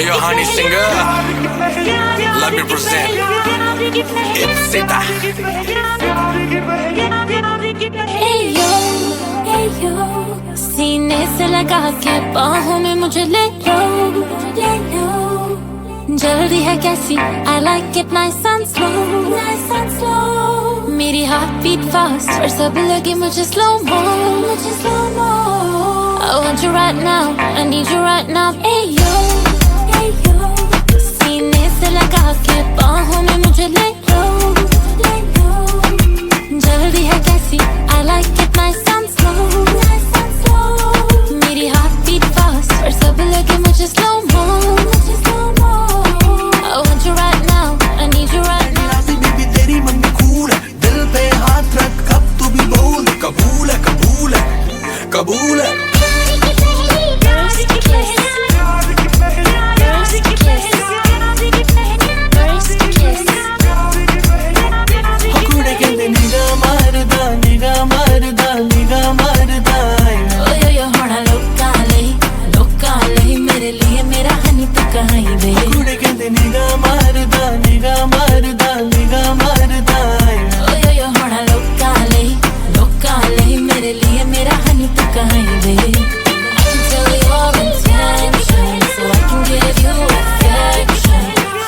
Yo, honey singer, let me present Ipsita. Hey yo, सीने से लगा के बाहों में मुझे ले लो, जल्दी है कैसी I like it nice and slow, मेरी heart beat fast और सब लगे मुझे slow mo. I want you right now, I need you right now. Hey yo, सीने से लगा के बाहों में मुझे ले लो, जल्दी है कैसी I like it nice and slow, मेरी heart beat fast और सब लगे मुझे slow mo. I want you right now, I need you right now. बीबी तेरी मम्मी कूल है, दिल पे हाथ रख कब तू भी बोल कबूल है, कबूल है, कबूल है. मेरे लिए मेरा हनी तो कहीं दे. कुड़े कहते निगाह मारदा